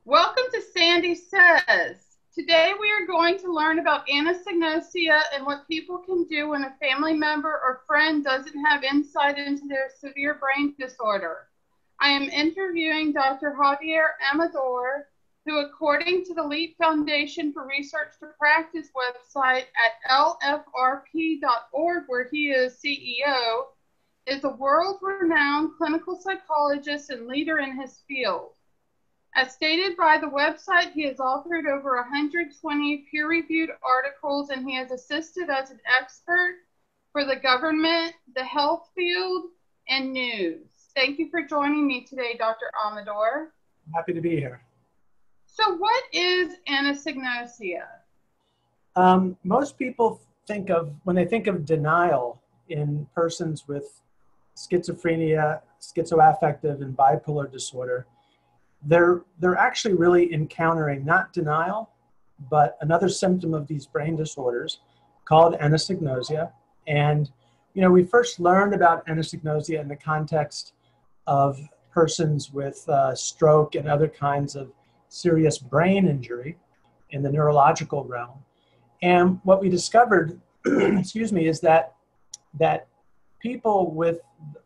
Welcome to Sandy Says. Today we are going to learn about anosognosia and what people can do when a family member or friend doesn't have insight into their severe brain disorder. I am interviewing Dr. Xavier Amador, who, according to the Leap Foundation for Research to Practice website at lfrp.org, where he is CEO, is a world-renowned clinical psychologist and leader in his field. As stated by the website, he has authored over 120 peer-reviewed articles, and he has assisted as an expert for the government, the health field, and news. Thank you for joining me today, Dr. Amador. Happy to be here. So what is anosognosia? Most people think of, when they think of denial in persons with schizophrenia, schizoaffective, and bipolar disorder, they're actually really encountering not denial, but another symptom of these brain disorders called anosognosia. And, we first learned about anosognosia in the context of persons with stroke and other kinds of serious brain injury in the neurological realm. And what we discovered, is that people with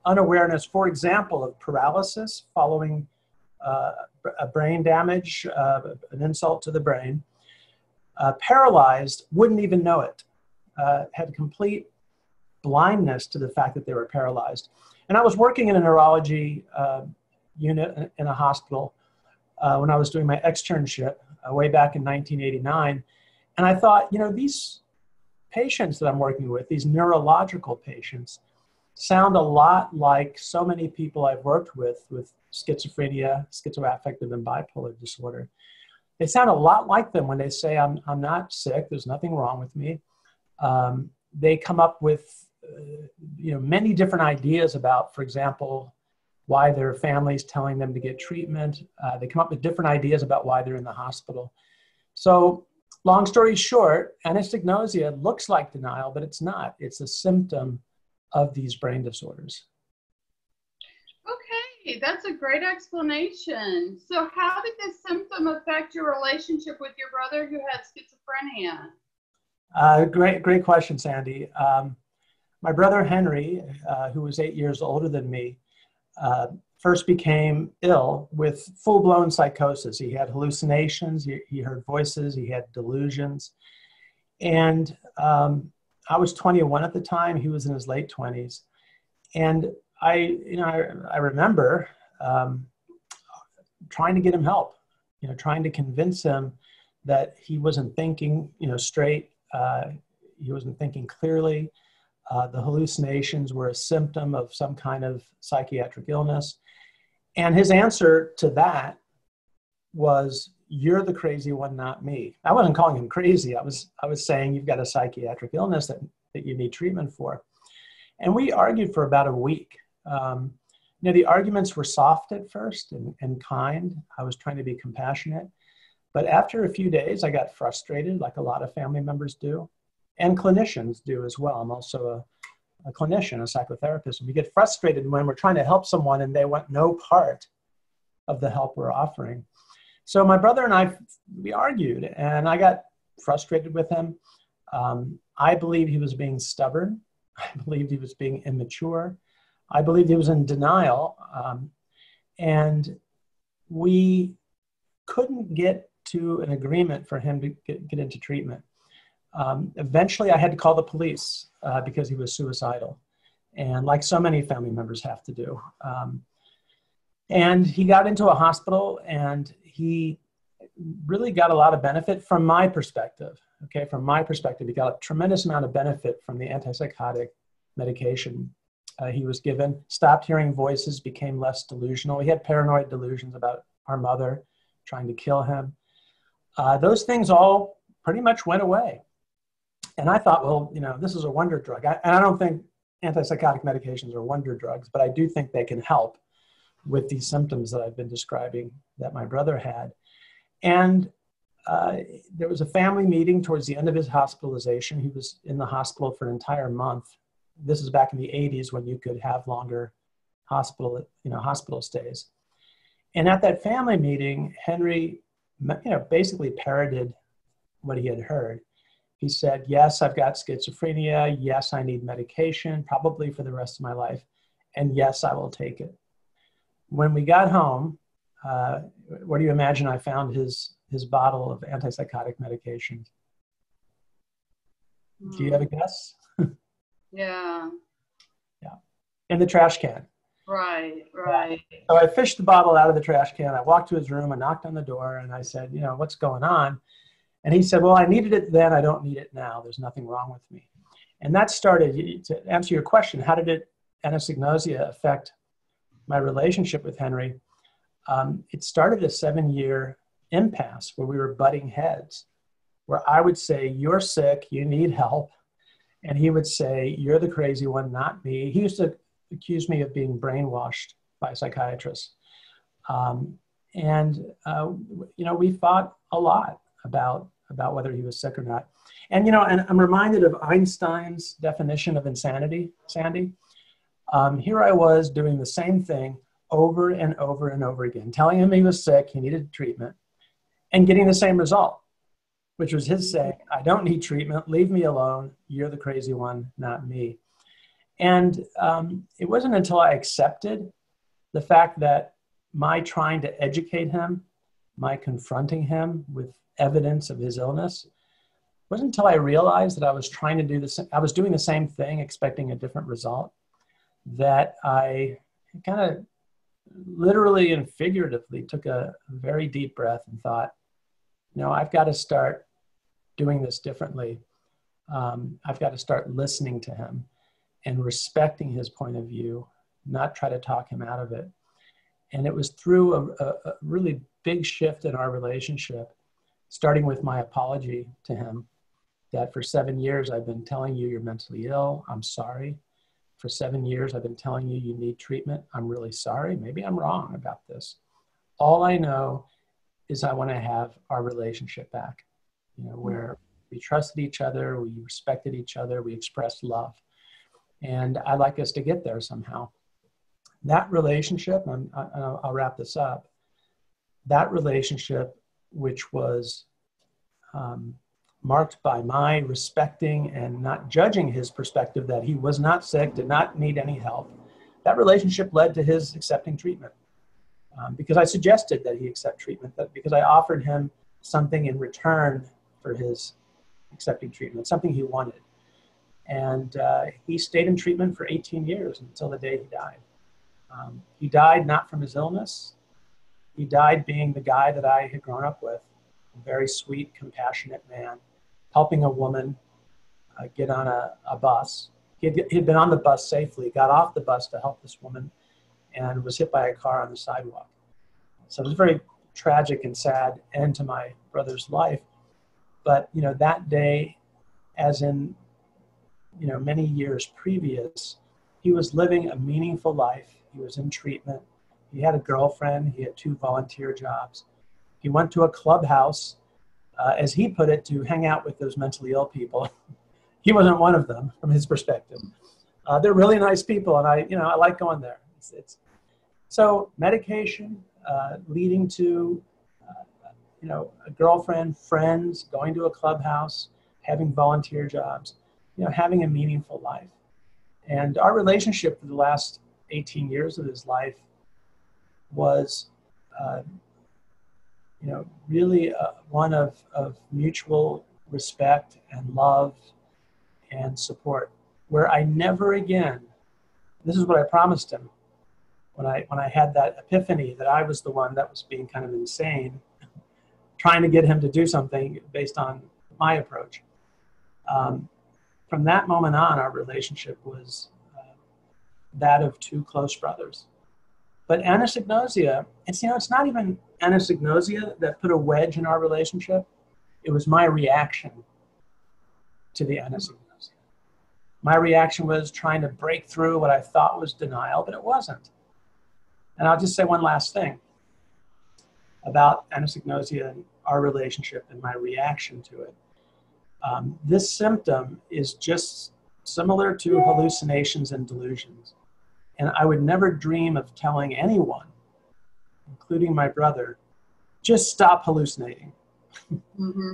unawareness, for example, of paralysis following a brain damage, an insult to the brain, paralyzed, wouldn't even know it, had complete blindness to the fact that they were paralyzed. And I was working in a neurology unit in a hospital when I was doing my externship way back in 1989. And I thought, these patients that I'm working with, these neurological patients, sound a lot like so many people I've worked with schizophrenia, schizoaffective, and bipolar disorder. They sound a lot like them when they say, I'm not sick, there's nothing wrong with me. They come up with many different ideas about, for example, why their family's telling them to get treatment. They come up with different ideas about why they're in the hospital. So long story short, anosognosia looks like denial, but it's not. It's a symptom of these brain disorders. Okay, that's a great explanation. So how did this symptom affect your relationship with your brother who had schizophrenia? Great question, Sandy. My brother Henry, who was 8 years older than me, first became ill with full-blown psychosis. He had hallucinations, he heard voices, he had delusions. And I was 21 at the time, he was in his late 20s. And I remember trying to get him help, trying to convince him that he wasn't thinking, straight, he wasn't thinking clearly. The hallucinations were a symptom of some kind of psychiatric illness. And his answer to that was, "You're the crazy one, not me." I wasn't calling him crazy. I was saying, "You've got a psychiatric illness that you need treatment for." And we argued for about a week. The arguments were soft at first and kind. I was trying to be compassionate. But after a few days, I got frustrated, like a lot of family members do, and clinicians do as well. I'm also a clinician, a psychotherapist, and we get frustrated when we're trying to help someone and they want no part of the help we're offering. So my brother and we argued, and I got frustrated with him. I believed he was being stubborn. I believed he was being immature. I believed he was in denial. And we couldn't get to an agreement for him to get into treatment. Eventually, I had to call the police because he was suicidal, and like so many family members have to do. And he got into a hospital, and he really got a lot of benefit from my perspective. Okay, from my perspective, he got a tremendous amount of benefit from the antipsychotic medication he was given. Stopped hearing voices, became less delusional. He had paranoid delusions about our mother trying to kill him. Those things all pretty much went away. And I thought, well, this is a wonder drug. And I don't think antipsychotic medications are wonder drugs, but I do think they can help with these symptoms that I've been describing that my brother had. And there was a family meeting towards the end of his hospitalization. He was in the hospital for an entire month. This is back in the 80s when you could have longer hospital stays. And at that family meeting, Henry basically parroted what he had heard. He said, yes, I've got schizophrenia. Yes, I need medication, probably for the rest of my life. And yes, I will take it. When we got home, where do you imagine I found his bottle of antipsychotic medication? Do you have a guess? Yeah. Yeah. In the trash can. Right, right. So I fished the bottle out of the trash can. I walked to his room, I knocked on the door, and I said, what's going on? And he said, well, I needed it then. I don't need it now. There's nothing wrong with me. And that started, to answer your question, how did anosognosia affect my relationship with Henry? It started a 7-year impasse where we were butting heads, where I would say, you're sick, you need help. And he would say, you're the crazy one, not me. He used to accuse me of being brainwashed by psychiatrists. We fought a lot about whether he was sick or not. And, and I'm reminded of Einstein's definition of insanity, Sandy. Here I was doing the same thing over and over and over again, telling him he was sick, he needed treatment, and getting the same result, which was his saying, I don't need treatment, leave me alone, you're the crazy one, not me. And it wasn't until I accepted the fact that my trying to educate him, my confronting him with evidence of his illness, wasn't until I realized that I was trying to do this, I was doing the same thing, expecting a different result, that I kind of literally and figuratively took a very deep breath and thought, I've got to start doing this differently. I've got to start listening to him and respecting his point of view, not try to talk him out of it. And it was through a really big shift in our relationship, starting with my apology to him, that for 7 years I've been telling you you're mentally ill, I'm sorry. For 7 years I've been telling you you need treatment, I'm really sorry. Maybe I'm wrong about this. All I know is I want to have our relationship back, where we trusted each other, we respected each other, we expressed love. And I'd like us to get there somehow. That relationship, and I'll wrap this up, that relationship, which was marked by my respecting and not judging his perspective that he was not sick, did not need any help, that relationship led to his accepting treatment. Because I suggested that he accept treatment, because I offered him something in return for his accepting treatment, something he wanted. And he stayed in treatment for 18 years until the day he died. He died not from his illness. He died being the guy that I had grown up with, a very sweet, compassionate man, helping a woman get on a bus. He'd been on the bus safely, got off the bus to help this woman, and was hit by a car on the sidewalk. So it was a very tragic and sad end to my brother's life. But, that day, as in, many years previous, he was living a meaningful life. He was in treatment. He had a girlfriend. He had 2 volunteer jobs. He went to a clubhouse, as he put it, to hang out with those mentally ill people. He wasn't one of them from his perspective. They're really nice people, and I like going there. So medication leading to, a girlfriend, friends, going to a clubhouse, having volunteer jobs, having a meaningful life. And our relationship for the last 18 years of his life was, really one of mutual respect and love and support, where I never again, this is what I promised him when I had that epiphany that I was the one that was being kind of insane, trying to get him to do something based on my approach. From that moment on, our relationship was that of 2 close brothers. But anosognosia, it's not even anosognosia that put a wedge in our relationship. It was my reaction to the anosognosia. My reaction was trying to break through what I thought was denial, but it wasn't. And I'll just say one last thing about anosognosia and our relationship and my reaction to it. This symptom is just similar to hallucinations and delusions. And I would never dream of telling anyone, including my brother, just stop hallucinating. Mm-hmm.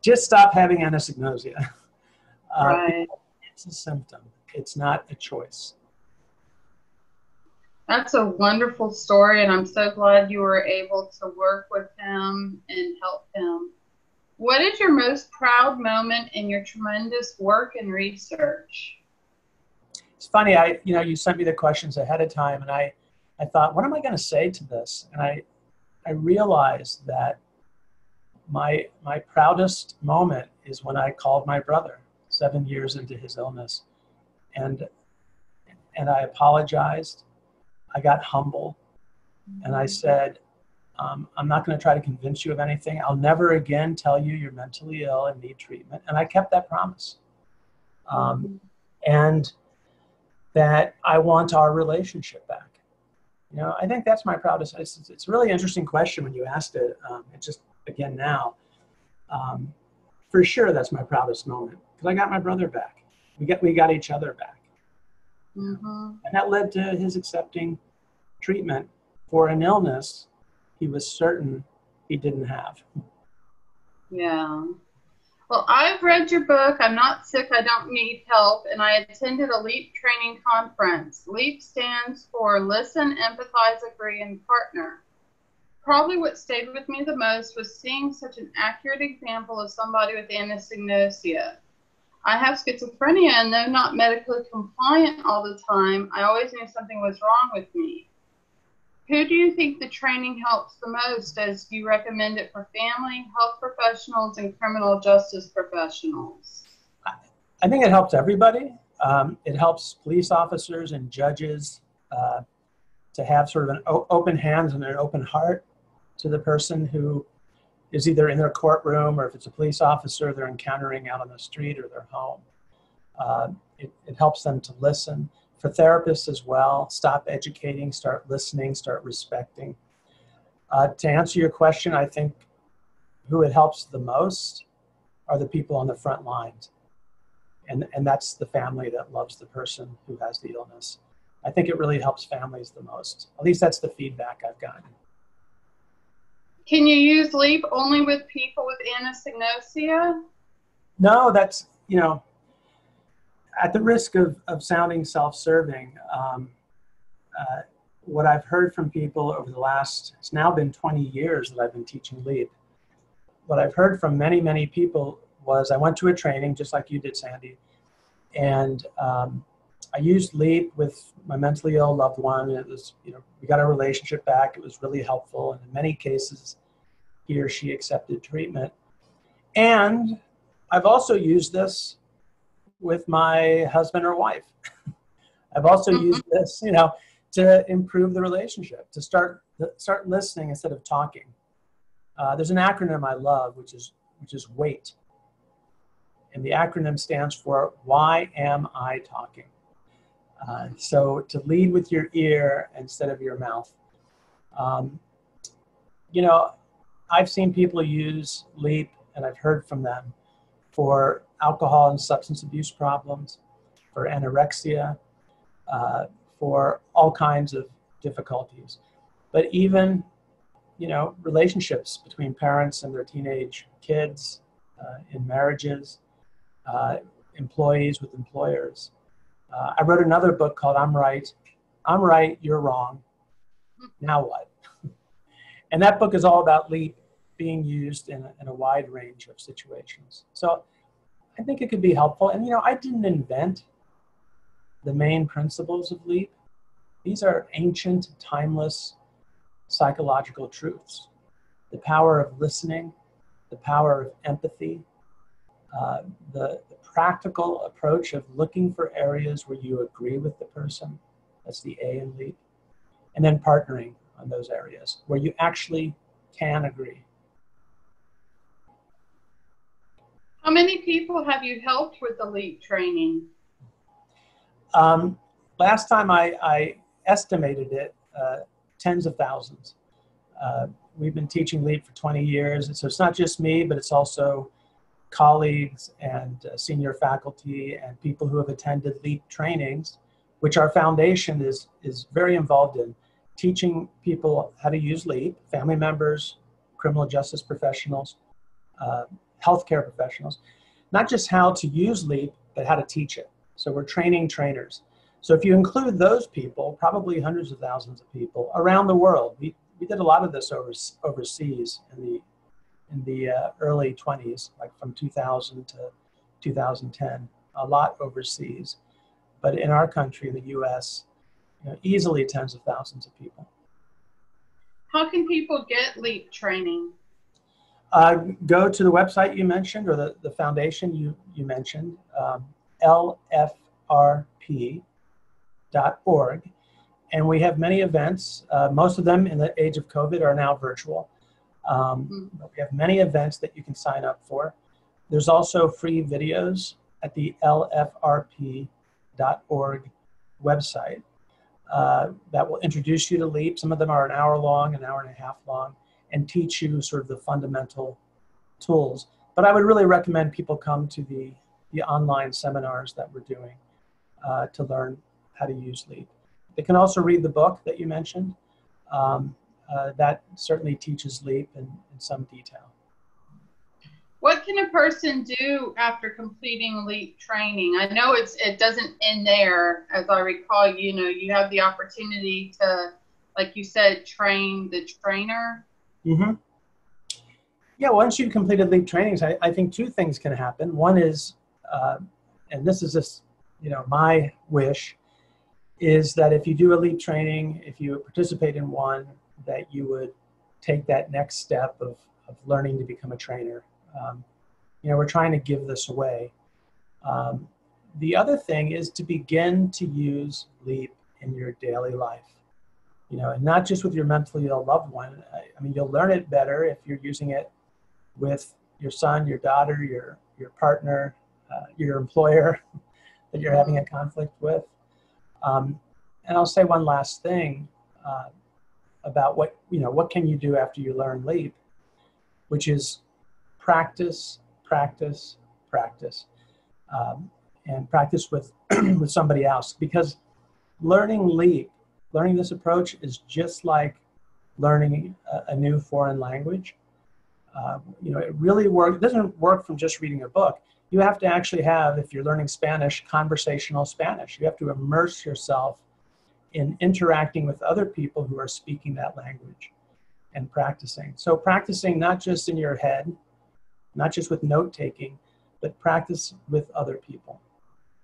Just stop having anosognosia. Right. It's a symptom. It's not a choice. That's a wonderful story, and I'm so glad you were able to work with him and help him. What is your most proud moment in your tremendous work and research? It's funny, you sent me the questions ahead of time, and I thought, what am I going to say to this? And I realized that my proudest moment is when I called my brother 7 years into his illness, and I apologized. I got humble, and I said, I'm not going to try to convince you of anything. I'll never again tell you you're mentally ill and need treatment. And I kept that promise. And that I want our relationship back. I think that's my proudest. It's a really interesting question when you asked it. It's just, again, now. For sure, that's my proudest moment, because I got my brother back. We got each other back. And that led to his accepting treatment for an illness he was certain he didn't have. Yeah. Well, I've read your book, I'm Not Sick, I Don't Need Help, and I attended a LEAP training conference. LEAP stands for Listen, Empathize, Agree, and Partner. Probably what stayed with me the most was seeing such an accurate example of somebody with anosognosia. I have schizophrenia, and though not medically compliant all the time, I always knew something was wrong with me. Who do you think the training helps the most, as you recommend it for family, health professionals, and criminal justice professionals? I think it helps everybody. It helps police officers and judges to have sort of an open hands and an open heart to the person who is either in their courtroom, or if it's a police officer they're encountering out on the street or their home. It helps them to listen. For therapists as well, stop educating, start listening, start respecting. To answer your question, I think who it helps the most are the people on the front lines. And that's the family that loves the person who has the illness. I think it really helps families the most. At least that's the feedback I've gotten. Can you use LEAP only with people with anosognosia? No, that's, at the risk of sounding self-serving, what I've heard from people over the last, it's now been 20 years that I've been teaching LEAP. What I've heard from many, many people was, I went to a training just like you did, Sandy, and I used LEAP with my mentally ill loved one. It was, we got our relationship back. It was really helpful. And in many cases, he or she accepted treatment. And I've also used this with my husband or wife. I've also used this, to improve the relationship, to start listening instead of talking. There's an acronym I love, which is WAIT. And the acronym stands for Why Am I Talking? So to lead with your ear instead of your mouth. I've seen people use LEAP, and I've heard from them, for alcohol and substance abuse problems, for anorexia, for all kinds of difficulties. But even, relationships between parents and their teenage kids, in marriages, employees with employers. I wrote another book called I'm Right, You're Wrong, Now What? And that book is all about LEAP being used in a wide range of situations. So I think it could be helpful. And, I didn't invent the main principles of LEAP. These are ancient, timeless psychological truths. The power of listening, the power of empathy, the practical approach of looking for areas where you agree with the person. That's the A in LEAP. And then partnering on those areas where you actually can agree. How many people have you helped with the LEAP training? Last time I estimated it, tens of thousands. We've been teaching LEAP for 20 years. So it's not just me, but it's also colleagues and senior faculty and people who have attended LEAP trainings, which our foundation is very involved in. teaching people how to use LEAP, family members, criminal justice professionals, healthcare professionals, not just how to use LEAP, but how to teach it. So we're training trainers. So if you include those people, probably hundreds of thousands of people around the world. We did a lot of this overseas in the early 20s, like from 2000 to 2010, a lot overseas. But in our country, in the US, easily tens of thousands of people. How can people get LEAP training? Go to the website you mentioned, or the foundation you mentioned, lfrp.org. And we have many events. Most of them in the age of COVID are now virtual. But we have many events that you can sign up for. There's also free videos at the lfrp.org website that will introduce you to LEAP. Some of them are an hour long, an hour and a half long, and teach you sort of the fundamental tools. But I would really recommend people come to the online seminars that we're doing to learn how to use LEAP. They can also read the book that you mentioned. That certainly teaches LEAP in some detail. What can a person do after completing LEAP training? I know it doesn't end there. As I recall, you have the opportunity to, like you said, train the trainer. Mm-hmm. Yeah, once you've completed LEAP trainings, I think two things can happen. One is, and this is just, my wish, is that if you do a LEAP training, if you participate in one, that you would take that next step of learning to become a trainer. We're trying to give this away. The other thing is to begin to use LEAP in your daily life, and not just with your mentally ill loved one. I mean, you'll learn it better if you're using it with your son, your daughter, your partner, your employer that you're having a conflict with. And I'll say one last thing about what can you do after you learn LEAP, which is practice, practice, practice, and practice with with somebody else. Because learning LEAP, learning this approach is just like learning a new foreign language. It really works. It doesn't work from just reading a book. You have to actually have, if you're learning Spanish, conversational Spanish. You have to immerse yourself in interacting with other people who are speaking that language and practicing. So practicing not just in your head, not just with note-taking, but practice with other people.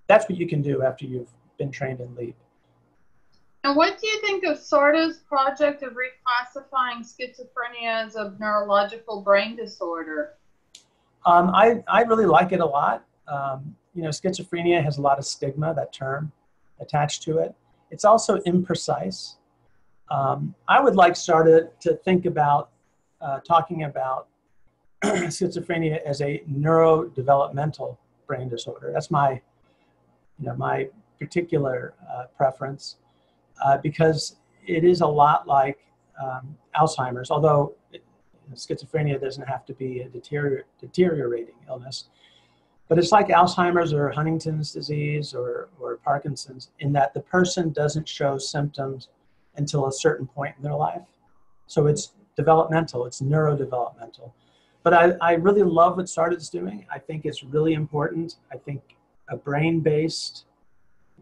That's what you can do after you've been trained in LEAP. And what do you think of SARDAA's project of reclassifying schizophrenia as a neurological brain disorder? I really like it a lot. Schizophrenia has a lot of stigma, that term, attached to it. It's also imprecise. I would like SARDAA to think about talking about schizophrenia as a neurodevelopmental brain disorder. That's my particular preference, because it is a lot like Alzheimer's, although schizophrenia doesn't have to be a deteriorating illness. But it's like Alzheimer's or Huntington's disease or Parkinson's, in that the person doesn't show symptoms until a certain point in their life. So it's developmental, it's neurodevelopmental. But I really love what SARDAA's doing. I think it's really important. I think a brain-based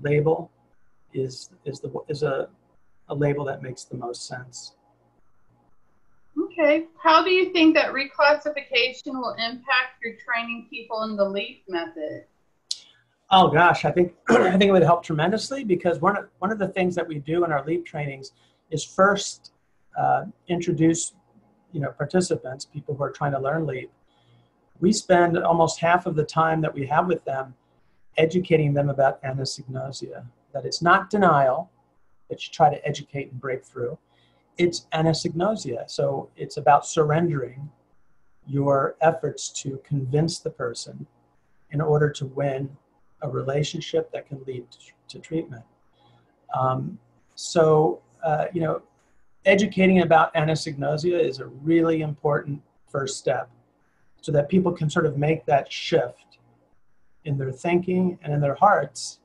label is a label that makes the most sense. Okay. How do you think that reclassification will impact your training people in the LEAP method? Oh gosh, I think it would help tremendously, because one of the things that we do in our LEAP trainings is first introduce participants, people who are trying to learn LEAP. We spend almost half of the time that we have with them educating them about anosognosia, that it's not denial that you try to educate and break through. It's anosognosia. So it's about surrendering your efforts to convince the person in order to win a relationship that can lead to treatment. Educating about anosognosia is a really important first step, so that people can sort of make that shift in their thinking and in their hearts.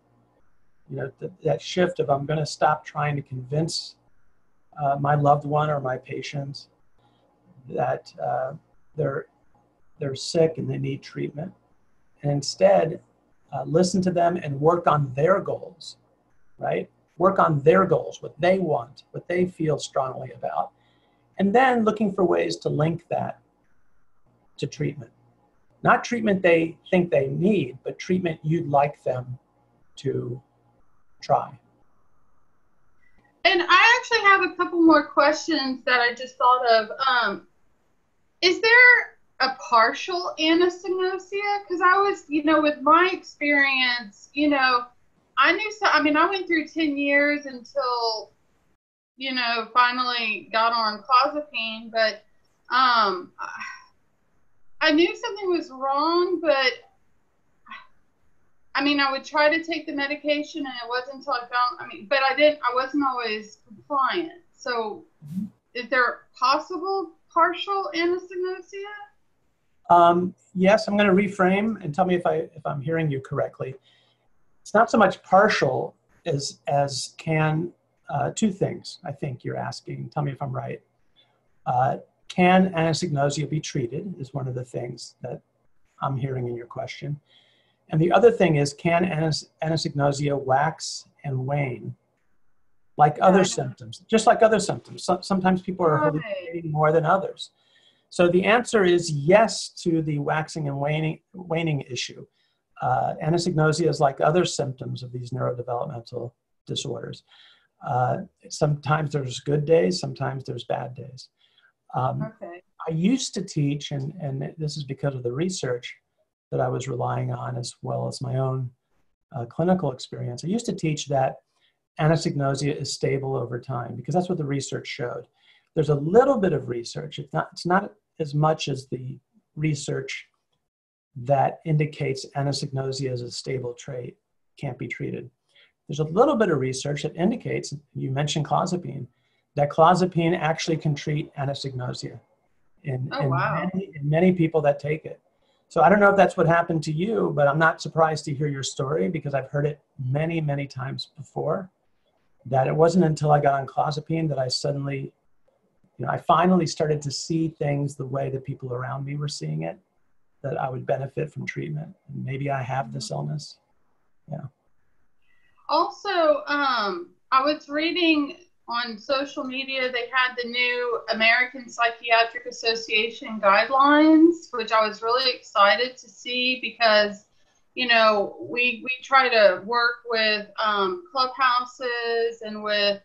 That shift of, I'm going to stop trying to convince my loved one or my patient that they're sick and they need treatment, and instead listen to them and work on their goals, right? Work on their goals, what they want, what they feel strongly about, and then looking for ways to link that to treatment. Not treatment they think they need, but treatment you'd like them to try. And I actually have a couple more questions that I just thought of. Is there a partial anosognosia? Because I was, with my experience, I knew so. I mean, I went through 10 years until, finally got on clozapine, but I knew something was wrong, but I mean, I would try to take the medication, and it wasn't until I found, but I wasn't always compliant. So is there possible partial anosognosia? Yes, I'm going to reframe and tell me if I'm hearing you correctly. It's not so much partial as can, two things I think you're asking. Tell me if I'm right. Can anosognosia be treated is one of the things that I'm hearing in your question. And the other thing is, can anosognosia wax and wane like other symptoms, just like other symptoms? Sometimes people are hallucinating more than others. So the answer is yes to the waxing and waning issue. Anosognosia is like other symptoms of these neurodevelopmental disorders. Sometimes there's good days, sometimes there's bad days. I used to teach, and this is because of the research that I was relying on, as well as my own clinical experience. I used to teach that anosognosia is stable over time, because that's what the research showed. There's a little bit of research. It's not as much as the research that indicates anosognosia as a stable trait can't be treated. There's a little bit of research that indicates, you mentioned clozapine, that clozapine actually can treat anosognosia in many people that take it. So I don't know if that's what happened to you, but I'm not surprised to hear your story, because I've heard it many, many times before, that it wasn't until I got on clozapine that I suddenly, I finally started to see things the way that people around me were seeing it, that I would benefit from treatment. And maybe I have this illness. Yeah. Also, I was reading on social media, they had the new American Psychiatric Association guidelines, which I was really excited to see, because, we try to work with clubhouses and with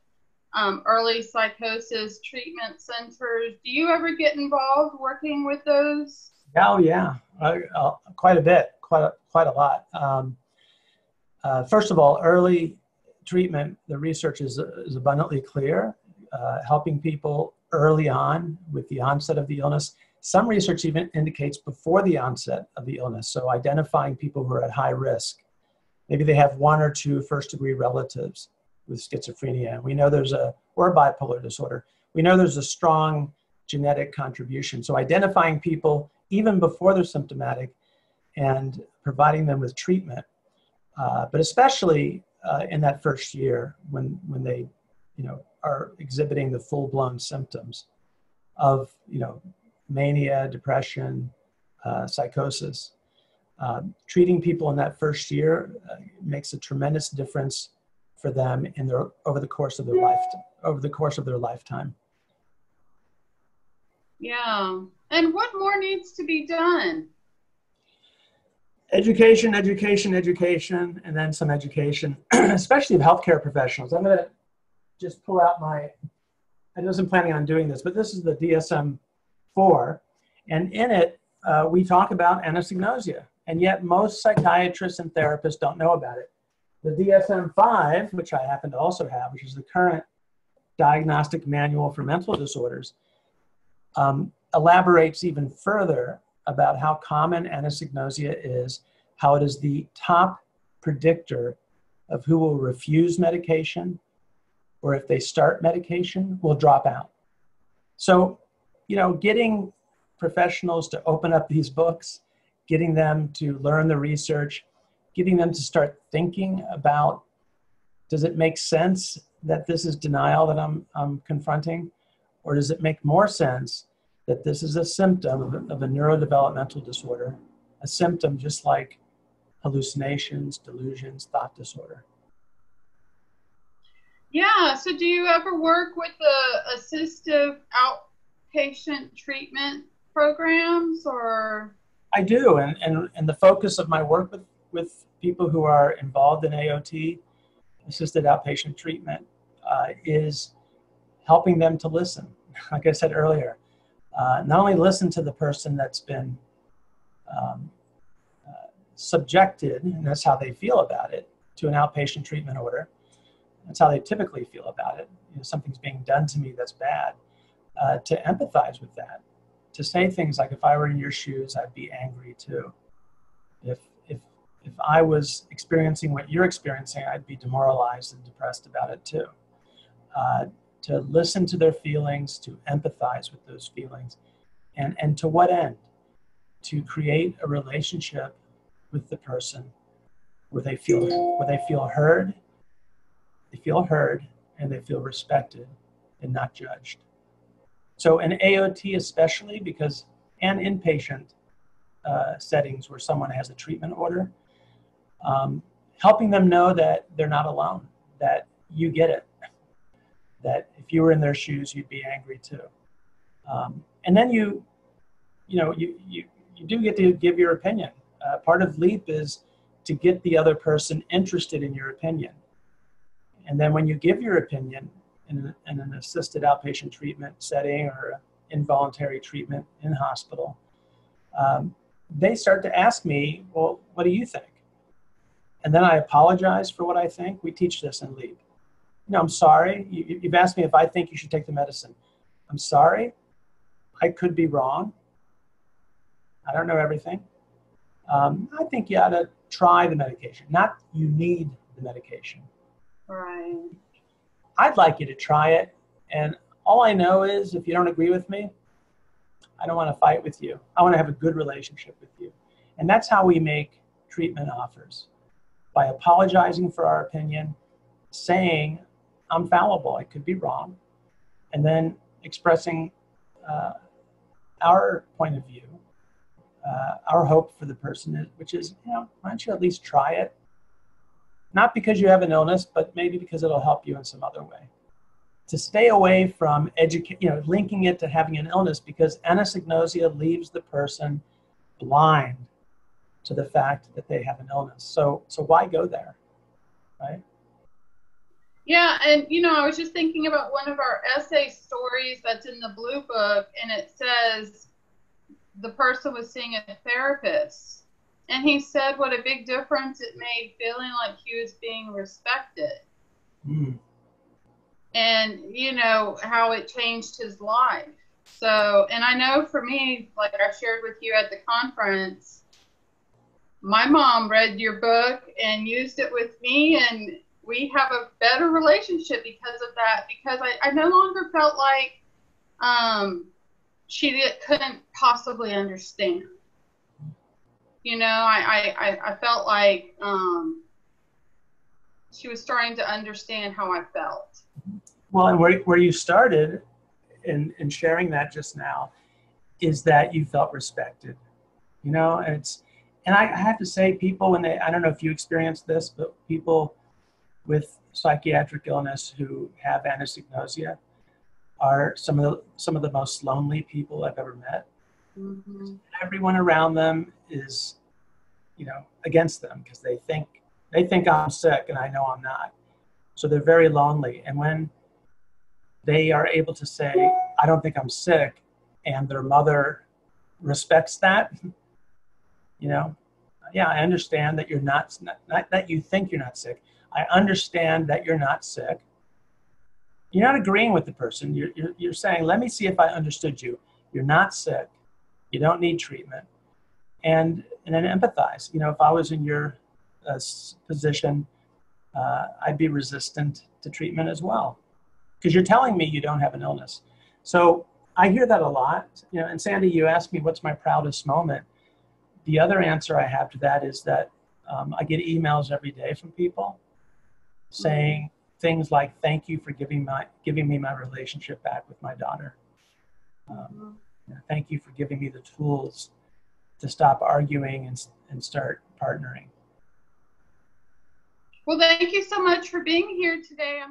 early psychosis treatment centers. Do you ever get involved working with those? Oh, yeah, quite a bit, quite a lot. First of all, early treatment, the research is abundantly clear, helping people early on with the onset of the illness. Some research even indicates before the onset of the illness, so identifying people who are at high risk. Maybe they have 1 or 2 first-degree relatives with schizophrenia. We know or bipolar disorder. We know there's a strong genetic contribution. So identifying people even before they're symptomatic and providing them with treatment, but especially in that first year when they, are exhibiting the full-blown symptoms of, mania, depression, psychosis. Treating people in that first year makes a tremendous difference for them over the course of their lifetime. Yeah. And what more needs to be done? Education, and then some education, especially of healthcare professionals. I'm going to just pull out I wasn't planning on doing this, but this is the DSM-4, and in it, we talk about anosognosia, and yet most psychiatrists and therapists don't know about it. The DSM-5, which I happen to also have, which is the current diagnostic manual for mental disorders, elaborates even further about how common anosognosia is, how it is the top predictor of who will refuse medication, or if they start medication, will drop out. So, getting professionals to open up these books, getting them to learn the research, getting them to start thinking about, does it make sense that this is denial that I'm confronting? Or does it make more sense that this is a symptom of a neurodevelopmental disorder, a symptom just like hallucinations, delusions, thought disorder? Yeah, so do you ever work with the assistive outpatient treatment programs, or? I do, and the focus of my work with people who are involved in AOT, assisted outpatient treatment, is helping them to listen. Like I said earlier, not only listen to the person that's been subjected, and that's how they feel about it, to an outpatient treatment order. That's how they typically feel about it. You know, something's being done to me that's bad. To empathize with that, to say things like, if I were in your shoes, I'd be angry too. If I was experiencing what you're experiencing, I'd be demoralized and depressed about it too. To listen to their feelings, to empathize with those feelings, and to what end? To create a relationship with the person where they feel heard, and they feel respected and not judged. So in AOT especially, because, and inpatient settings where someone has a treatment order, helping them know that they're not alone, that you get it, that if you were in their shoes, you'd be angry too. And then you do get to give your opinion. Part of LEAP is to get the other person interested in your opinion. And then when you give your opinion in an assisted outpatient treatment setting or involuntary treatment in hospital, they start to ask me, well, what do you think? And then I apologize for what I think. We teach this in LEAP. I'm sorry. You've asked me if I think you should take the medicine. I'm sorry. I could be wrong. I don't know everything. I think you ought to try the medication, not you need the medication. Right. I'd like you to try it. And all I know is if you don't agree with me, I don't want to fight with you. I want to have a good relationship with you. And that's how we make treatment offers. By apologizing for our opinion, saying, I'm fallible, I could be wrong, and then expressing our point of view, our hope for the person, which is, why don't you at least try it? Not because you have an illness, but maybe because it'll help you in some other way. To stay away from linking it to having an illness, because anosognosia leaves the person blind to the fact that they have an illness. So why go there, right? Yeah, and I was just thinking about one of our essay stories that's in the Blue Book, and it says the person was seeing a therapist, and he said what a big difference it made feeling like he was being respected. Mm. And how it changed his life. So, and I know for me, like I shared with you at the conference, my mom read your book and used it with me, and we have a better relationship because of that, because I no longer felt like she couldn't possibly understand. I felt like she was starting to understand how I felt. Well, and where you started in sharing that just now is that you felt respected, and I have to say, people, I don't know if you experienced this, but people with psychiatric illness who have anosognosia are some of the most lonely people I've ever met. Mm-hmm. Everyone around them is, against them because they think I'm sick and I know I'm not. So they're very lonely. And when they are able to say, I don't think I'm sick, and their mother respects that, yeah, I understand that you're not that you think you're not sick. I understand that you're not sick. You're not agreeing with the person. You're saying, let me see if I understood you. You're not sick. You don't need treatment. And then empathize. If I was in your position, I'd be resistant to treatment as well, because you're telling me you don't have an illness. So I hear that a lot. And Sandy, you asked me what's my proudest moment. The other answer I have to that is that I get emails every day from people saying, things like, thank you for giving me my relationship back with my daughter. Thank you for giving me the tools to stop arguing and start partnering. Well, thank you so much for being here today.